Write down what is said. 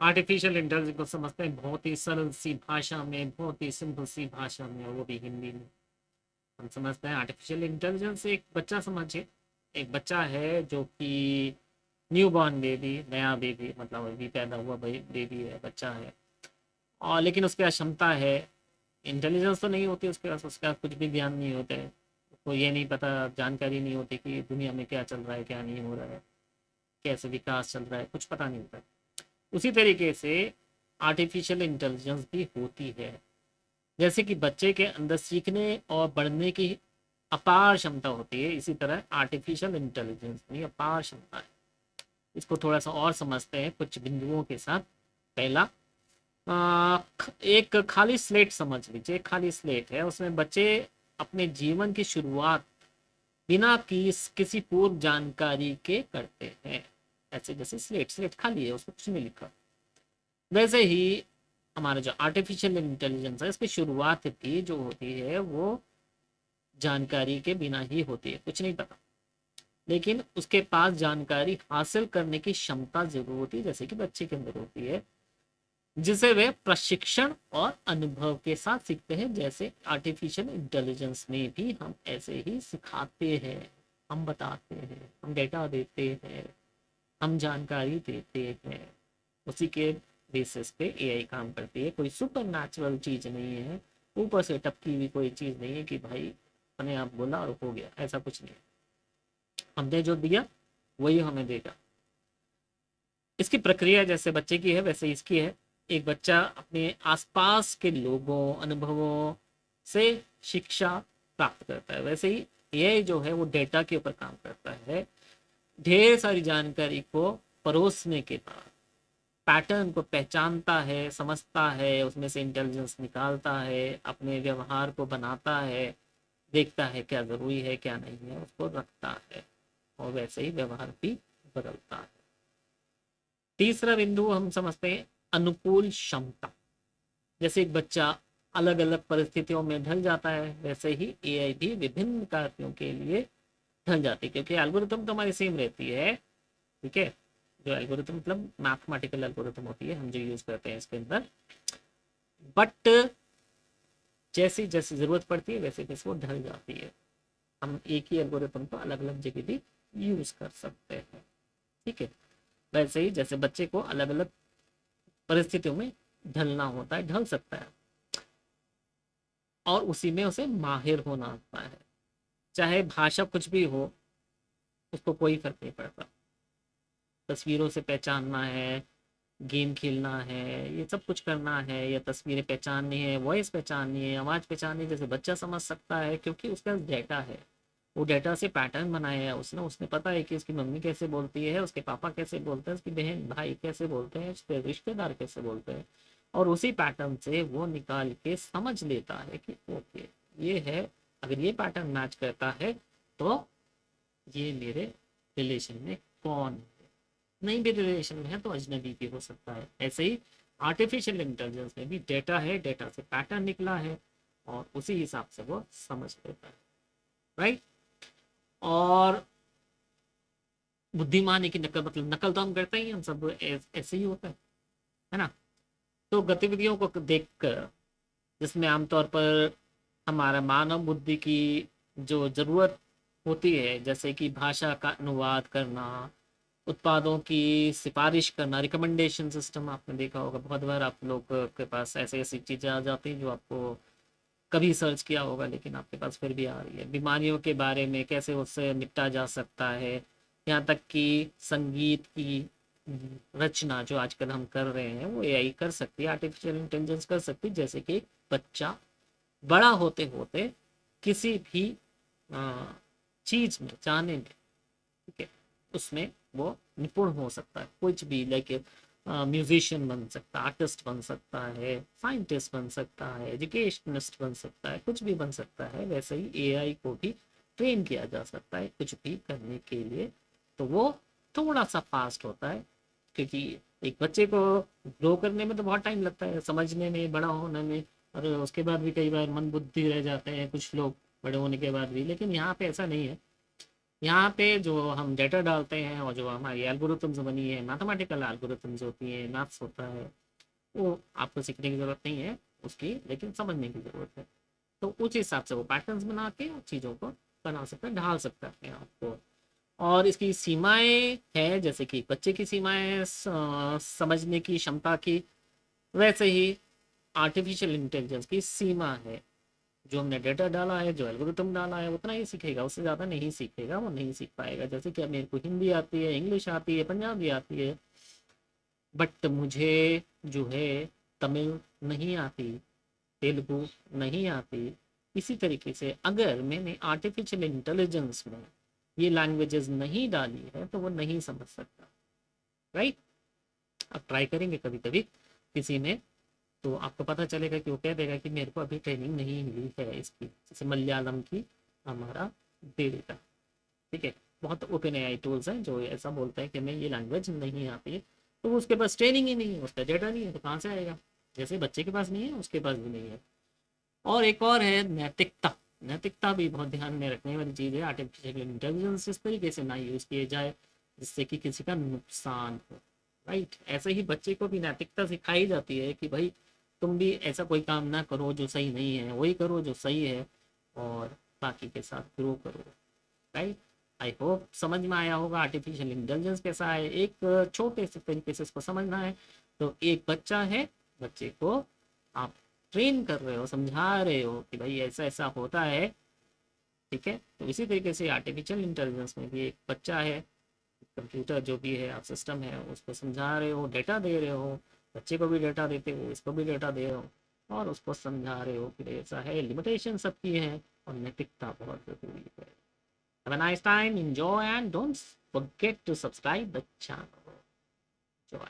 Artificial intelligence को समझते हैं बहुत ही सरल सी भाषा में, बहुत ही सिंपल सी भाषा में, वो भी हिंदी में। हम समझते हैं आर्टिफिशियल इंटेलिजेंस एक बच्चा समझिए, एक बच्चा है जो कि न्यू बॉर्न बेबी, नया बेबी, मतलब अभी पैदा हुआ बेबी है, बच्चा है। और लेकिन उसके पास क्षमता है, इंटेलिजेंस तो नहीं होती उसके पास, उसका कुछ भी ज्ञान नहीं होता है, उसको ये नहीं पता, जानकारी नहीं होती कि दुनिया में क्या चल रहा है, क्या नहीं हो रहा है, कैसे विकास चल रहा है, कुछ पता नहीं होता। उसी तरीके से आर्टिफिशियल इंटेलिजेंस भी होती है। जैसे कि बच्चे के अंदर सीखने और बढ़ने की अपार क्षमता होती है, इसी तरह आर्टिफिशियल इंटेलिजेंस में अपार क्षमता है। इसको थोड़ा सा और समझते हैं कुछ बिंदुओं के साथ। पहला, एक खाली स्लेट समझ लीजिए, एक खाली स्लेट है, उसमें बच्चे अपने जीवन की शुरुआत बिना किसी पूर्व जानकारी के करते हैं। ऐसे जैसे स्लेट स्लेट खाली है, उसमें कुछ नहीं लिखा। वैसे ही हमारा जो आर्टिफिशियल इंटेलिजेंस है, इसकी शुरुआत भी जो होती है वो जानकारी के बिना ही होती है, कुछ नहीं पता, लेकिन उसके पास जानकारी हासिल करने की क्षमता जरूर होती है, जैसे कि बच्चे के अंदर होती है, जिसे वे प्रशिक्षण और अनुभव के साथ सीखते हैं। जैसे आर्टिफिशियल इंटेलिजेंस में भी हम ऐसे ही सिखाते हैं, हम बताते हैं, हम डेटा देते हैं, हम जानकारी देते हैं, उसी के बेसिस पे एआई काम करती है। कोई सुपर नेचुरल चीज नहीं है, ऊपर से टपकी हुई कोई चीज नहीं है कि भाई मैंने आप बोला और हो गया, ऐसा कुछ नहीं है। हमने जो दिया वही हमें देगा। इसकी प्रक्रिया जैसे बच्चे की है वैसे इसकी है। एक बच्चा अपने आसपास के लोगों, अनुभवों से शिक्षा प्राप्त करता है, वैसे ही एआई जो है वो डेटा के ऊपर काम करता है। ढेर सारी जानकारी को परोसने के बाद पैटर्न को पहचानता है, समझता है, उसमें से इंटेलिजेंस निकालता है, अपने व्यवहार को बनाता है, देखता है क्या जरूरी है क्या नहीं है, उसको रखता है, और वैसे ही व्यवहार भी बदलता है। तीसरा बिंदु हम समझते हैं अनुकूल क्षमता। जैसे एक बच्चा अलग अलग परिस्थितियों में ढल जाता है, वैसे ही एआई भी विभिन्न कार्यों के लिए ढल जाती है, क्योंकि एल्गोरिथम तो हमारी सेम रहती है। ठीक है, जो एल्गोरिथम मतलब मैथमेटिकल एल्गोरिथम होती है हम जो यूज करते हैं इसके अंदर, बट जैसी जैसी जरूरत पड़ती है वैसे वैसे वो ढल जाती है। हम एक ही एल्गोरिथम को अलग अलग जगह भी यूज कर सकते हैं। ठीक है, वैसे ही जैसे बच्चे को अलग अलग परिस्थितियों में ढलना होता है, ढल सकता है, और उसी में उसे माहिर होना होता है। चाहे भाषा कुछ भी हो, उसको कोई फर्क नहीं पड़ता। तस्वीरों से पहचानना है, गेम खेलना है, ये सब कुछ करना है, या तस्वीरें पहचाननी है, वॉइस पहचाननी है, आवाज पहचाननी है, जैसे बच्चा समझ सकता है, क्योंकि उसका डेटा है। वो डेटा से पैटर्न बनाया है उसने, उसने पता है कि उसकी मम्मी कैसे बोलती है, उसके पापा कैसे बोलते हैं, उसकी बहन भाई कैसे बोलते हैं, उसके रिश्तेदार कैसे बोलते हैं, और उसी पैटर्न से वो निकाल के समझ लेता है कि ओके ये है, अगर ये पैटर्न मैच करता है तो ये मेरे रिलेशन में कौन है, नहीं भी रिलेशन में है तो अजनबी भी हो सकता है। ऐसे ही आर्टिफिशियल इंटेलिजेंस में भी डेटा है, डेटा से पैटर्न निकला है, और उसी हिसाब से वो समझ लेता है। राइट, और बुद्धिमानी की नकल, मतलब नकल तो हम करते ही, हम सब ऐसे ही होता है ना। तो गतिविधियों को देखकर, जिसमें आमतौर पर हमारा मानव बुद्धि की जो जरूरत होती है, जैसे कि भाषा का अनुवाद करना, उत्पादों की सिफारिश करना, रिकमेंडेशन सिस्टम आपने देखा होगा, बहुत बार आप लोग के पास ऐसे ऐसी चीजें आ जाती हैं जो आपको कभी सर्च किया होगा लेकिन आपके पास फिर भी आ रही है। बीमारियों के बारे में कैसे उससे निपटा जा सकता है, यहाँ तक कि संगीत की रचना जो आजकल हम कर रहे हैं वो एआई कर सकती है, आर्टिफिशियल इंटेलिजेंस कर सकती है। जैसे कि बच्चा बड़ा होते होते किसी भी चीज में जाने में, ठीक है, उसमें वो निपुण हो सकता है, कुछ भी, लाइक म्यूजिशियन बन सकता है, आर्टिस्ट बन सकता है, साइंटिस्ट बन सकता है, एजुकेशनिस्ट बन सकता है, कुछ भी बन सकता है। वैसे ही एआई को भी ट्रेन किया जा सकता है कुछ भी करने के लिए, तो वो थोड़ा सा फास्ट होता है, क्योंकि एक बच्चे को ग्रो करने में तो बहुत टाइम लगता है, समझने में, बड़ा होने में, और उसके बाद भी कई बार मन बुद्धि रह जाते हैं कुछ लोग बड़े होने के बाद भी, लेकिन यहाँ पे ऐसा नहीं है। यहाँ पे जो हम डेटा डालते हैं और जो हमारी एल्गोरिथम्स बनी है, मैथमेटिकल एल्गोरिथम्स होती है, मैथ्स होता है, वो आपको सीखने की ज़रूरत नहीं है उसकी, लेकिन समझने की ज़रूरत है। तो उस हिसाब से वो पैटर्न्स बना के चीज़ों को बना सकता है, ढाल सकता है आपको। और इसकी सीमाएं है, जैसे कि बच्चे की सीमाएं समझने की क्षमता की, वैसे ही आर्टिफिशियल इंटेलिजेंस की सीमा है। जो हमने डेटा डाला है, जो एल्गोरिथम डाला है, उतना ही सीखेगा, उससे ज़्यादा नहीं सीखेगा, वो नहीं सीख पाएगा। जैसे कि अब मेरे को हिंदी आती है, इंग्लिश आती है, पंजाबी आती है, बट मुझे जो है तमिल नहीं आती, तेलुगु नहीं आती। इसी तरीके से अगर मैंने आर्टिफिशियल इंटेलिजेंस में ये लैंग्वेजेस नहीं डाली है तो वो नहीं समझ सकता, राइट। अब ट्राई करेंगे कभी कभी किसी में, तो आपको पता चलेगा कि वो कह देगा कि मेरे को अभी ट्रेनिंग नहीं मिली है इसकी, जैसे मलयालम की हमारा दे देगा। ठीक है, बहुत ओपन एआई टूल्स हैं जो ऐसा बोलते हैं कि हमें ये लैंग्वेज नहीं आती है, तो उसके पास ट्रेनिंग ही नहीं है, उसका डेटा नहीं है, तो कहाँ से आएगा। जैसे बच्चे के पास नहीं है, उसके पास भी नहीं है। और एक और है नैतिकता। नैतिकता भी बहुत ध्यान में रखने वाली चीज़ है। आर्टिफिशियल इंटेलिजेंस इस तरीके से ना यूज़ किए जाए जिससे कि किसी का नुकसान हो, राइट। ऐसे ही बच्चे को भी नैतिकता सिखाई जाती है कि भाई तुम भी ऐसा कोई काम ना करो जो सही नहीं है, वही करो जो सही है, और बाकी के साथ ग्रो करो, राइट। आई होप समझ में आया होगा आर्टिफिशियल इंटेलिजेंस कैसा है। एक छोटे से तरीके से इसको समझना है, तो एक बच्चा है, बच्चे को आप ट्रेन कर रहे हो, समझा रहे हो कि भाई ऐसा ऐसा होता है, ठीक है। तो इसी तरीके से आर्टिफिशियल इंटेलिजेंस में भी एक बच्चा है, कंप्यूटर जो भी है, आप सिस्टम है, उसको समझा रहे हो, डेटा दे रहे हो, बच्चे को भी डेटा देते हो, इसको भी डेटा दे रहे हो, और उसको समझा रहे हो कि ऐसा है, लिमिटेशन सबकी है, और नैतिकता बहुत जरूरी है। Have a nice time, enjoy, and don't forget to subscribe the channel. Enjoy.